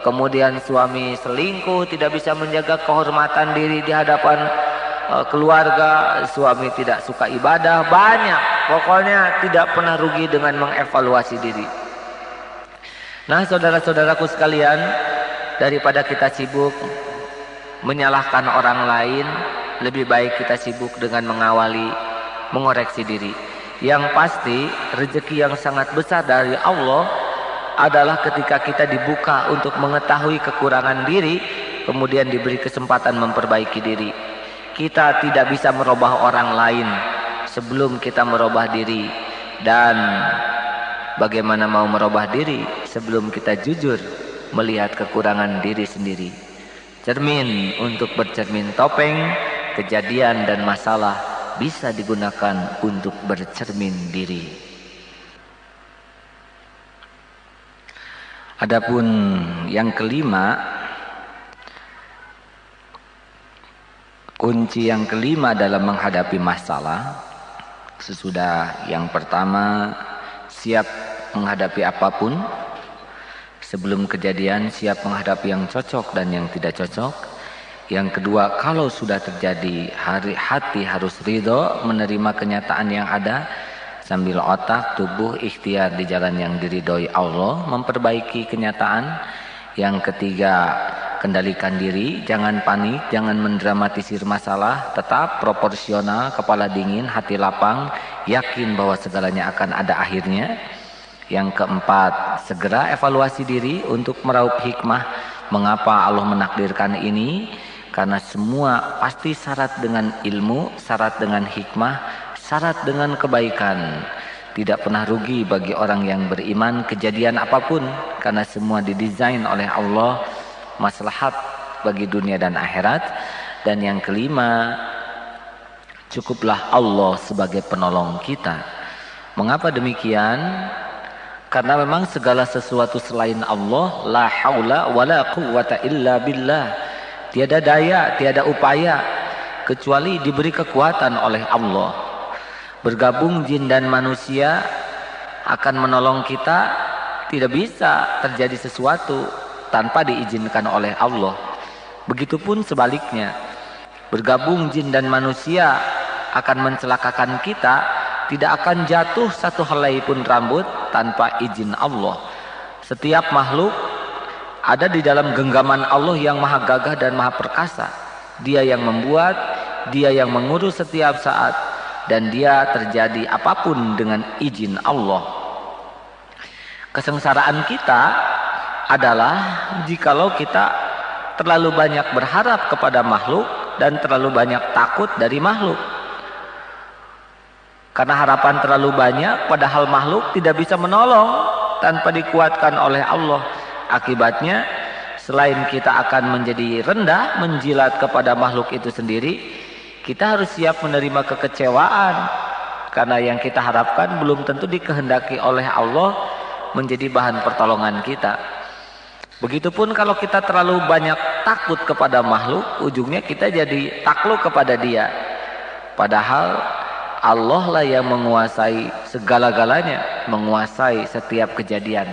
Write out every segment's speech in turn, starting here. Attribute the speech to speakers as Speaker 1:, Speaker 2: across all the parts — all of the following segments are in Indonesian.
Speaker 1: kemudian suami selingkuh, tidak bisa menjaga kehormatan diri di hadapan keluarga, suami tidak suka ibadah, banyak. Pokoknya tidak pernah rugi dengan mengevaluasi diri. Nah, saudara-saudaraku sekalian, daripada kita sibuk menyalahkan orang lain, lebih baik kita sibuk dengan mengawali, mengoreksi diri. Yang pasti rezeki yang sangat besar dari Allah adalah ketika kita dibuka untuk mengetahui kekurangan diri, kemudian diberi kesempatan memperbaiki diri. Kita tidak bisa merubah orang lain sebelum kita merubah diri, dan bagaimana mau merubah diri sebelum kita jujur melihat kekurangan diri sendiri. Cermin untuk bercermin topeng, kejadian dan masalah bisa digunakan untuk bercermin diri. Adapun yang kelima, kunci yang kelima dalam menghadapi masalah, sesudah yang pertama siap menghadapi apapun, sebelum kejadian siap menghadapi yang cocok dan yang tidak cocok. Yang kedua, kalau sudah terjadi, hati harus ridho menerima kenyataan yang ada, sambil otak, tubuh, ikhtiar di jalan yang diridhoi Allah, memperbaiki kenyataan. Yang ketiga, kendalikan diri, jangan panik, jangan mendramatisir masalah, tetap proporsional, kepala dingin, hati lapang, yakin bahwa segalanya akan ada akhirnya. Yang keempat, segera evaluasi diri untuk meraup hikmah. Mengapa Allah menakdirkan ini? Karena semua pasti syarat dengan ilmu, syarat dengan hikmah, syarat dengan kebaikan. Tidak pernah rugi bagi orang yang beriman kejadian apapun, karena semua didesain oleh Allah maslahat bagi dunia dan akhirat. Dan yang kelima, cukuplah Allah sebagai penolong kita. Mengapa demikian? Karena memang segala sesuatu selain Allah, la haula wala quwwata illa billah, tiada daya, tiada upaya kecuali diberi kekuatan oleh Allah. Bergabung jin dan manusia akan menolong kita, tidak bisa terjadi sesuatu tanpa diizinkan oleh Allah. Begitupun sebaliknya, bergabung jin dan manusia akan mencelakakan kita, tidak akan jatuh satu helai pun rambut tanpa izin Allah. Setiap makhluk ada di dalam genggaman Allah yang maha gagah dan maha perkasa. Dia yang membuat, dia yang mengurus setiap saat, dan dia terjadi apapun dengan izin Allah. Kesengsaraan kita adalah jikalau kita terlalu banyak berharap kepada makhluk dan terlalu banyak takut dari makhluk. Karena harapan terlalu banyak, padahal makhluk tidak bisa menolong tanpa dikuatkan oleh Allah. Akibatnya, selain kita akan menjadi rendah, menjilat kepada makhluk itu sendiri, kita harus siap menerima kekecewaan. Karena yang kita harapkan belum tentu dikehendaki oleh Allah menjadi bahan pertolongan kita. Begitupun kalau kita terlalu banyak takut kepada makhluk, ujungnya kita jadi takluk kepada dia. Padahal Allah lah yang menguasai segala-galanya, menguasai setiap kejadian.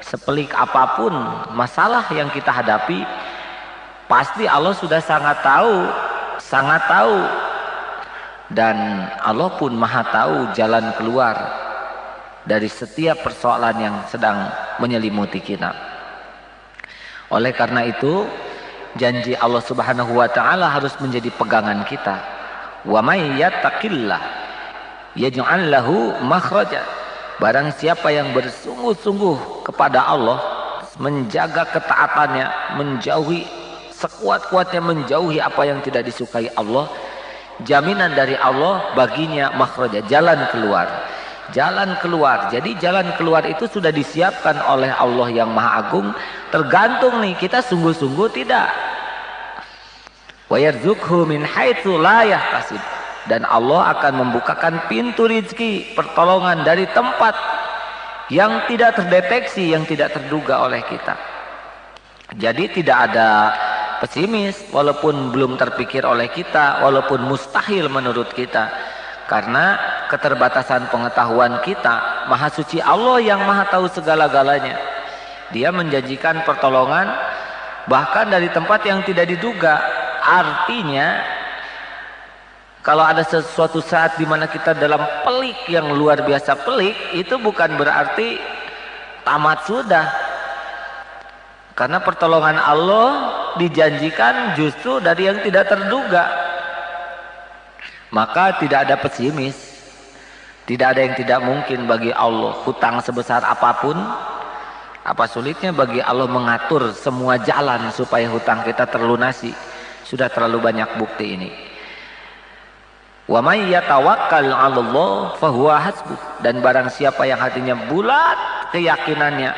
Speaker 1: Sepelik apapun masalah yang kita hadapi, pasti Allah sudah sangat tahu. Dan Allah pun maha tahu jalan keluar dari setiap persoalan yang sedang menyelimuti kita. Oleh karena itu, janji Allah Subhanahu wa taala harus menjadi pegangan kita. Wa may yattaqillah yaj'al lahu makhraja. Barang siapa yang bersungguh-sungguh kepada Allah, menjaga ketaatannya, menjauhi sekuat-kuatnya, menjauhi apa yang tidak disukai Allah, jaminan dari Allah baginya makhraja, jalan keluar. Jalan keluar. Jadi jalan keluar itu sudah disiapkan oleh Allah yang Maha Agung. Tergantung nih kita sungguh-sungguh tidak. Wa yarzuqhu min haitsu la yahtasib. Dan Allah akan membukakan pintu rezeki, pertolongan dari tempat yang tidak terdeteksi, yang tidak terduga oleh kita. Jadi tidak ada pesimis walaupun belum terpikir oleh kita, walaupun mustahil menurut kita. Karena keterbatasan pengetahuan kita, Maha Suci Allah yang Maha tahu segala-galanya. Dia menjanjikan pertolongan bahkan dari tempat yang tidak diduga. Artinya kalau ada sesuatu saat di mana kita dalam pelik yang luar biasa pelik, itu bukan berarti tamat sudah. Karena pertolongan Allah dijanjikan justru dari yang tidak terduga. Maka tidak ada pesimis. Tidak ada yang tidak mungkin bagi Allah. Hutang sebesar apapun, apa sulitnya bagi Allah mengatur semua jalan supaya hutang kita terlunasi. Sudah terlalu banyak bukti ini. Wa may yatawakkal 'alallah fahuwa hasbuh. Dan barang siapa yang hatinya bulat keyakinannya,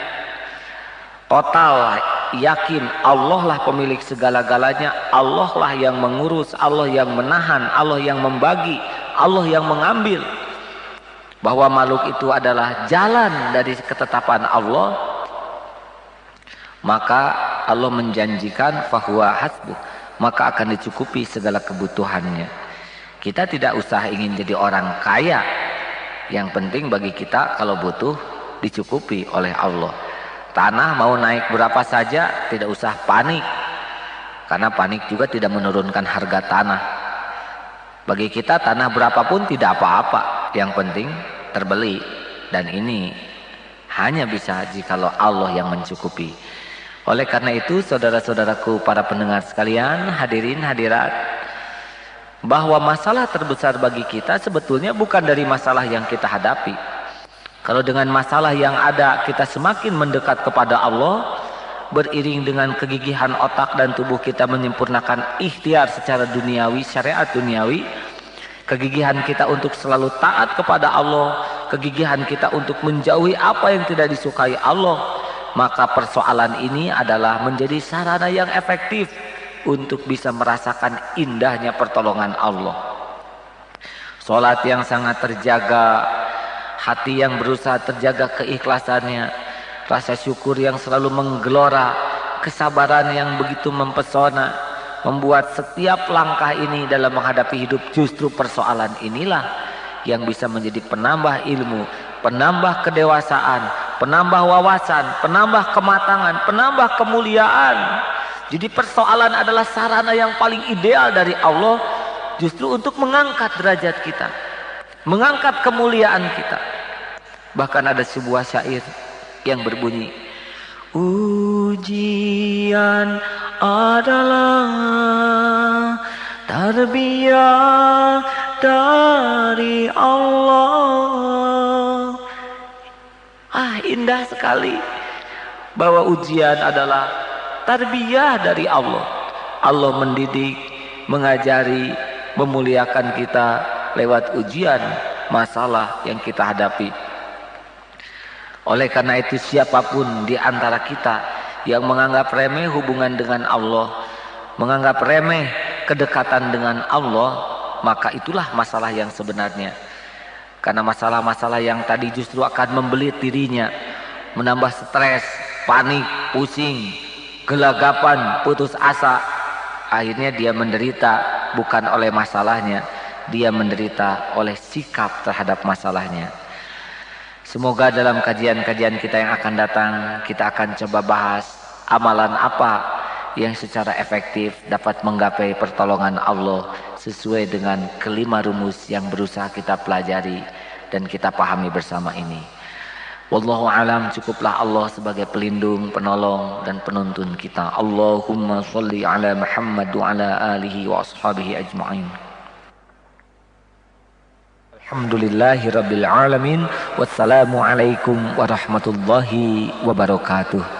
Speaker 1: total yakin Allah lah pemilik segala-galanya, Allah lah yang mengurus, Allah yang menahan, Allah yang membagi, Allah yang mengambil, bahwa makhluk itu adalah jalan dari ketetapan Allah, maka Allah menjanjikan fahuwa hasbuh, maka akan dicukupi segala kebutuhannya. Kita tidak usah ingin jadi orang kaya, yang penting bagi kita kalau butuh dicukupi oleh Allah. Tanah mau naik berapa saja tidak usah panik, karena panik juga tidak menurunkan harga tanah. Bagi kita tanah berapapun tidak apa-apa, yang penting terbeli, dan ini hanya bisa jikalau Allah yang mencukupi. Oleh karena itu saudara-saudaraku para pendengar sekalian, hadirin hadirat, bahwa masalah terbesar bagi kita sebetulnya bukan dari masalah yang kita hadapi. Kalau dengan masalah yang ada kita semakin mendekat kepada Allah, beriring dengan kegigihan otak dan tubuh kita menyempurnakan ikhtiar secara duniawi, syariat duniawi, kegigihan kita untuk selalu taat kepada Allah, kegigihan kita untuk menjauhi apa yang tidak disukai Allah, maka persoalan ini adalah menjadi sarana yang efektif untuk bisa merasakan indahnya pertolongan Allah. Salat yang sangat terjaga, hati yang berusaha terjaga keikhlasannya, rasa syukur yang selalu menggelora, kesabaran yang begitu mempesona, membuat setiap langkah ini dalam menghadapi hidup, justru persoalan inilah yang bisa menjadi penambah ilmu, penambah kedewasaan, penambah wawasan, penambah kematangan, penambah kemuliaan. Jadi persoalan adalah sarana yang paling ideal dari Allah justru untuk mengangkat derajat kita, mengangkat kemuliaan kita. Bahkan ada sebuah syair yang berbunyi, ujian adalah tarbiyah dari Allah. Indah sekali bahwa ujian adalah tarbiyah dari Allah. Allah mendidik, mengajari, memuliakan kita lewat ujian masalah yang kita hadapi. Oleh karena itu siapapun di antara kita yang menganggap remeh hubungan dengan Allah, menganggap remeh kedekatan dengan Allah, maka itulah masalah yang sebenarnya. Karena masalah-masalah yang tadi justru akan membelit dirinya, menambah stres, panik, pusing, gelagapan, putus asa. Akhirnya dia menderita bukan oleh masalahnya, dia menderita oleh sikap terhadap masalahnya. Semoga dalam kajian-kajian kita yang akan datang, kita akan coba bahas amalan apa yang secara efektif dapat menggapai pertolongan Allah sesuai dengan kelima rumus yang berusaha kita pelajari dan kita pahami bersama ini. Wallahu alam, cukuplah Allah sebagai pelindung, penolong dan penuntun kita. Allahumma sholli ala Muhammad wa ala alihi wa ashabihi ajma'in. Alhamdulillahi rabbil alamin. Wassalamu alaikum warahmatullahi wabarakatuh.